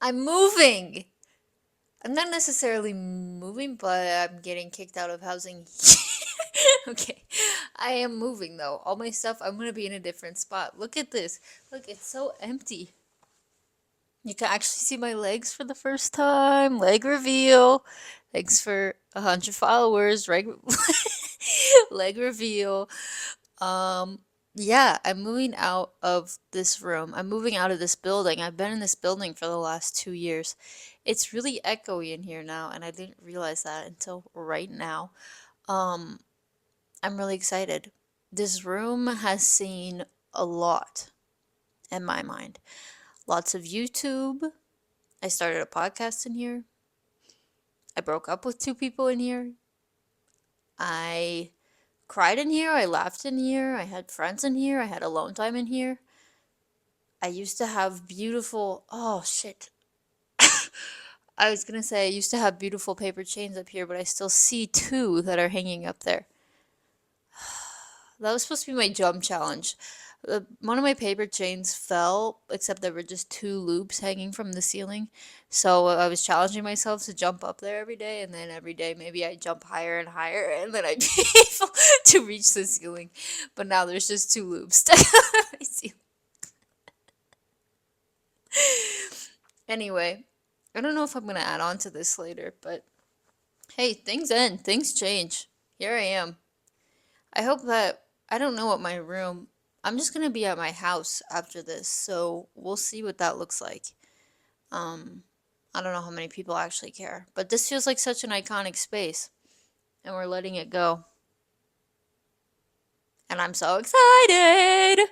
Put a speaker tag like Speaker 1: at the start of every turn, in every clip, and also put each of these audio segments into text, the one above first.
Speaker 1: I'm moving. I'm not necessarily moving, but I'm getting kicked out of housing. Okay. I am moving though. All my stuff, I'm gonna be in a different spot. Look at this. Look, it's so empty. You can actually see my legs for the first time. Leg reveal. Thanks for 100 followers. Leg reveal. Um, yeah, I'm moving out of this room. I'm moving out of this building. I've been in this building for the last 2 years. It's really echoey in here now, and I didn't realize that until right now. Um, I'm really excited. This room has seen a lot in my mind. Lots of YouTube. I started a podcast in here. I broke up with 2 people in here. I cried in here. I laughed in here. I had friends in here. I had alone time in here. I used to have beautiful. Oh, shit. I was gonna say I used to have beautiful paper chains up here, but I still see 2 that are hanging up there. That was supposed to be my jump challenge. One of my paper chains fell, except there were just 2 loops hanging from the ceiling. So I was challenging myself to jump up there every day, and then every day maybe I jump higher and higher, and then I'd be able to reach the ceiling. But now there's just 2 loops stuck on my ceiling. Anyway, I don't know if I'm gonna add on to this later, but hey, things end, things change. Here I am. I hope that I don't know what my room. I'm just gonna be at my house after this, so we'll see what that looks like. Um, I don't know how many people actually care, but this feels like such an iconic space, and we're letting it go. And I'm so excited.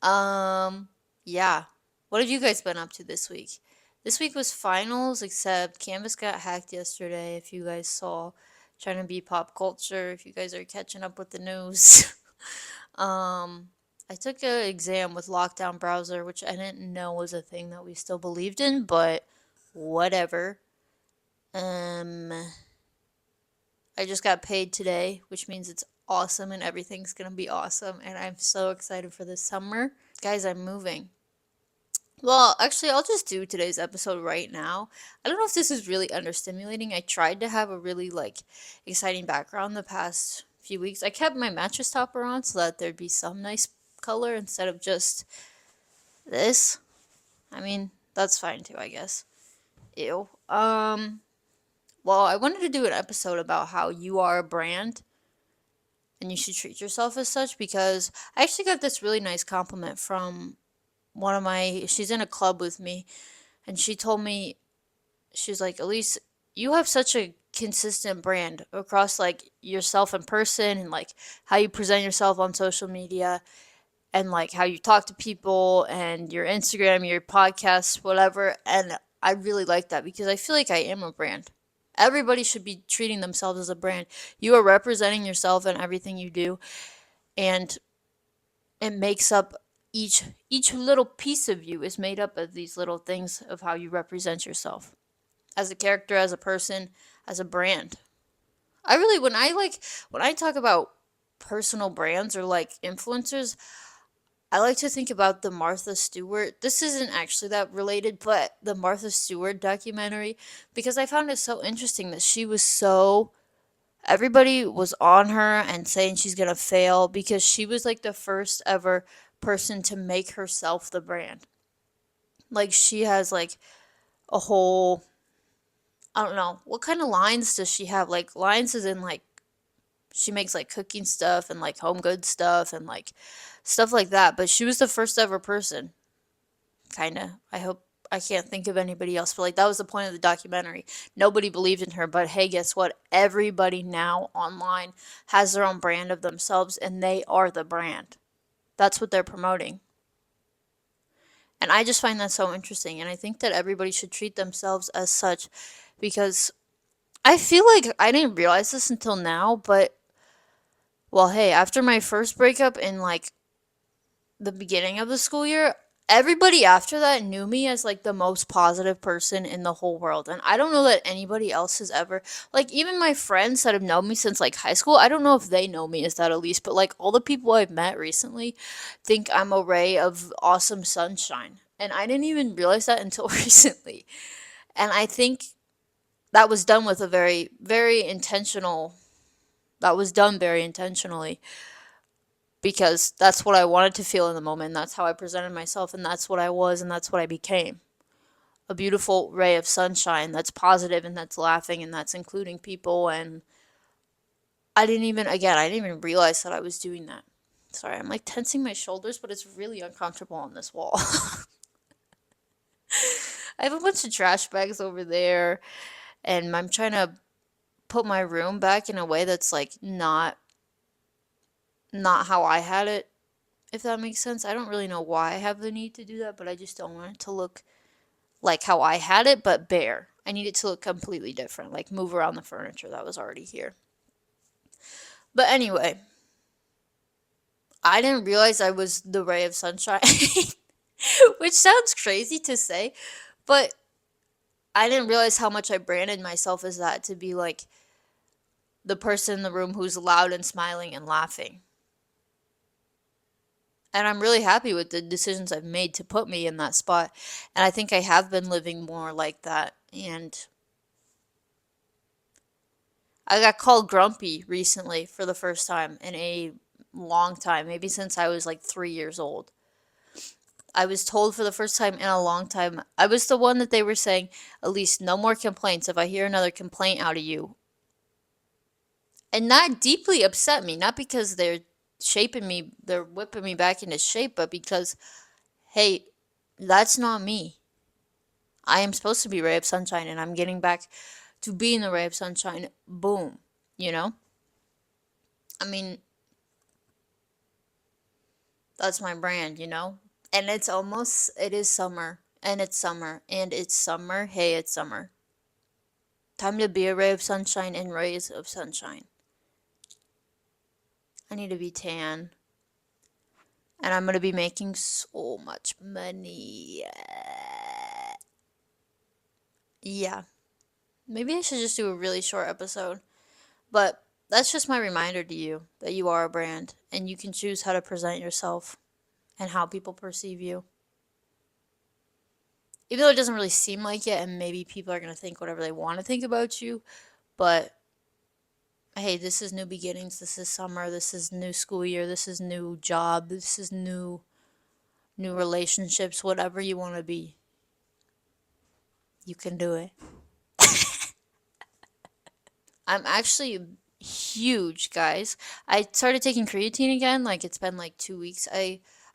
Speaker 1: Um, yeah. What have you guys been up to this week? This week was finals, except Canvas got hacked yesterday, if you guys saw. Trying to be pop culture, if you guys are catching up with the news. I took an exam with Lockdown Browser, which I didn't know was a thing that we still believed in, but whatever. Um, I just got paid today, which means it's awesome and everything's gonna be awesome, and I'm so excited for this summer. Guys, I'm moving. Well, actually, I'll just do today's episode right now. I don't know if this is really understimulating. I tried to have a really exciting background the past few weeks. I kept my mattress topper on so that there'd be some nice color instead of just this. I mean, that's fine too, I guess. Ew. Well, I wanted to do an episode about how you are a brand and you should treat yourself as such, because I actually got this really nice compliment from one of my, she's in a club with me, and she told me, she's like, Elise, you have such a consistent brand across yourself in person and how you present yourself on social media and how you talk to people and your Instagram, your podcasts, whatever. And I really like that because I feel like I am a brand. Everybody should be treating themselves as a brand. You are representing yourself in everything you do, and it makes up each little piece of you is made up of these little things of how you represent yourself as a character, as a person, as a brand. I really when I talk about personal brands or influencers, I like to think about the Martha Stewart. This isn't actually that related, but the Martha Stewart documentary, because I found it so interesting that she was so everybody was on her and saying she's going to fail because she was the first ever person to make herself the brand. She has a whole, I don't know, what kind of lines does she have? Lines is in she makes cooking stuff and home goods stuff and stuff like that. But she was the first ever person, kind of. I hope I can't think of anybody else, but that was the point of the documentary. Nobody believed in her, but hey, guess what? Everybody now online has their own brand of themselves, and they are the brand. That's what they're promoting. And I just find that so interesting, and I think that everybody should treat themselves as such, because I feel like I didn't realize this until now, but well, hey, after my first breakup in the beginning of the school year, everybody after that knew me as the most positive person in the whole world. And I don't know that anybody else has ever, even my friends that have known me since high school, I don't know if they know me as that, at least, but all the people I've met recently think I'm a ray of awesome sunshine. And I didn't even realize that until recently. And I think that was done with a very, very intentional, that was done very intentionally because that's what I wanted to feel in the moment. That's how I presented myself, and that's what I was, and that's what I became. A beautiful ray of sunshine that's positive and that's laughing and that's including people. And I didn't even realize that I was doing that. Sorry, I'm like tensing my shoulders, but it's really uncomfortable on this wall. I have a bunch of trash bags over there, and I'm trying to put my room back in a way that's like not how I had it, if that makes sense. I don't really know why I have the need to do that, but I just don't want it to look like how I had it, but bare. I need it to look completely different, like move around the furniture that was already here. But anyway, I didn't realize I was the ray of sunshine, which sounds crazy to say, but I didn't realize how much I branded myself as that, to be like the person in the room who's loud and smiling and laughing. And I'm really happy with the decisions I've made to put me in that spot. And I think I have been living more like that. And I got called grumpy recently for the first time in a long time, maybe since I was like 3 years old. I was told for the first time in a long time, I was the one that they were saying, at least no more complaints. If I hear another complaint out of you, and that deeply upset me, not because they're whipping me back into shape, but because, hey, that's not me. I am supposed to be ray of sunshine, and I'm getting back to being the ray of sunshine. Boom. You know? I mean, that's my brand, you know? And it is summer, and it's summer, and it's summer. Hey, it's summer. Time to be a ray of sunshine and rays of sunshine. I need to be tan. And I'm going to be making so much money. Yeah. Maybe I should just do a really short episode. But that's just my reminder to you that you are a brand and you can choose how to present yourself and how people perceive you. Even though it doesn't really seem like it, and maybe people are going to think whatever they want to think about you, but hey, this is new beginnings. This is summer. This is new school year. This is new job. This is new relationships. Whatever you want to be, you can do it. I'm actually huge, guys. I started taking creatine again. Like it's been like 2 weeks.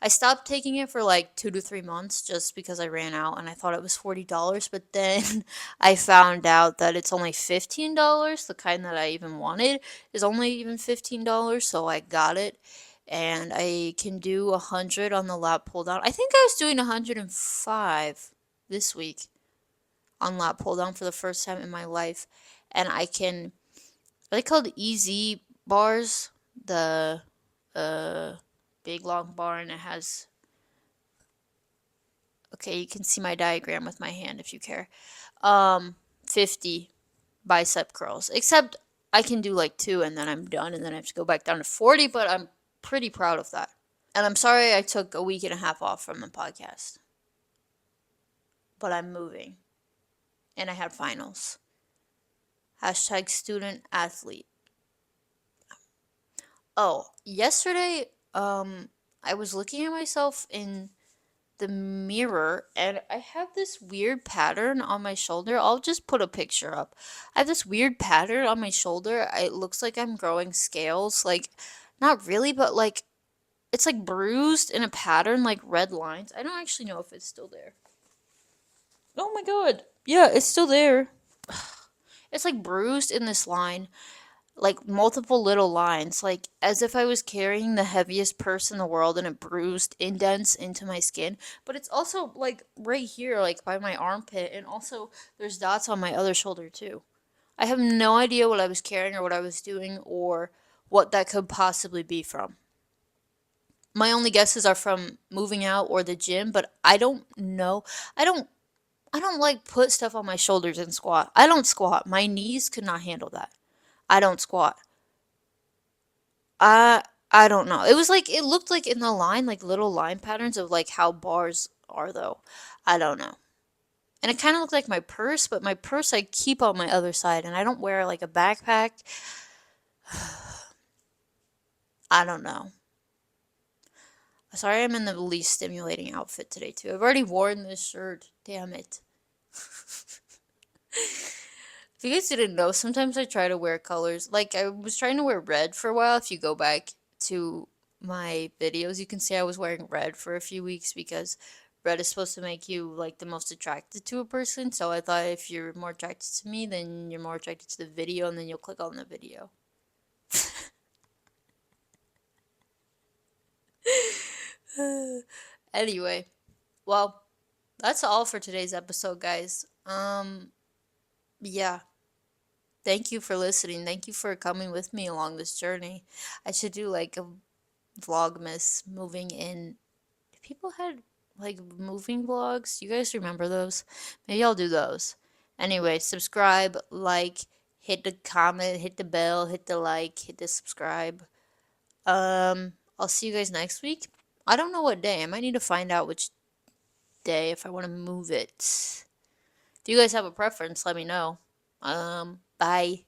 Speaker 1: I stopped taking it for like 2 to 3 months just because I ran out and I thought it was $40. But then I found out that it's only $15. The kind that I even wanted is only even $15. So I got it, and I can do 100 on the lat pull down. I think I was doing 105 this week on lat pull down for the first time in my life, and I can. Are they called EZ bars? The uh big long bar, and it has. Okay, you can see my diagram with my hand if you care. 50 bicep curls. Except I can do like two and then I'm done, and then I have to go back down to 40, but I'm pretty proud of that. And I'm sorry I took a week and a half off from the podcast. But I'm moving. And I had finals. Hashtag student athlete. Oh, yesterday, I was looking at myself in the mirror, and I have this weird pattern on my shoulder. I'll just put a picture up. I have this weird pattern on my shoulder. It looks like I'm growing scales. Like, not really, but like, it's like bruised in a pattern, like red lines. I don't actually know if it's still there. Oh my god. Yeah, it's still there. It's like bruised in this line, like multiple little lines, like as if I was carrying the heaviest purse in the world and it bruised indents into my skin. But it's also like right here, like by my armpit, and also there's dots on my other shoulder too. I have no idea what I was carrying or what I was doing or what that could possibly be from. My only guesses are from moving out or the gym, but I don't know. I don't I don't like put stuff on my shoulders and squat. I don't squat. My knees could not handle that. I don't squat. I don't know. It was like it looked like in the line, like little line patterns of like how bars are though. I don't know. And it kind of looked like my purse, but my purse I keep on my other side and I don't wear like a backpack. I don't know. Sorry I'm in the least stimulating outfit today too. I've already worn this shirt. Damn it. If you guys didn't know, sometimes I try to wear colors. Like, I was trying to wear red for a while. If you go back to my videos, you can see I was wearing red for a few weeks because red is supposed to make you, like, the most attracted to a person. So I thought if you're more attracted to me, then you're more attracted to the video, and then you'll click on the video. Anyway, well, that's all for today's episode, guys. Yeah. Thank you for listening. Thank you for coming with me along this journey. I should do like a vlogmas moving in. People had like moving vlogs. You guys remember those? Maybe I'll do those. Anyway, subscribe, like, hit the comment, hit the bell, hit the like, hit the subscribe. I'll see you guys next week. I don't know what day. I might need to find out which day if I want to move it. If you guys have a preference, let me know. Bye.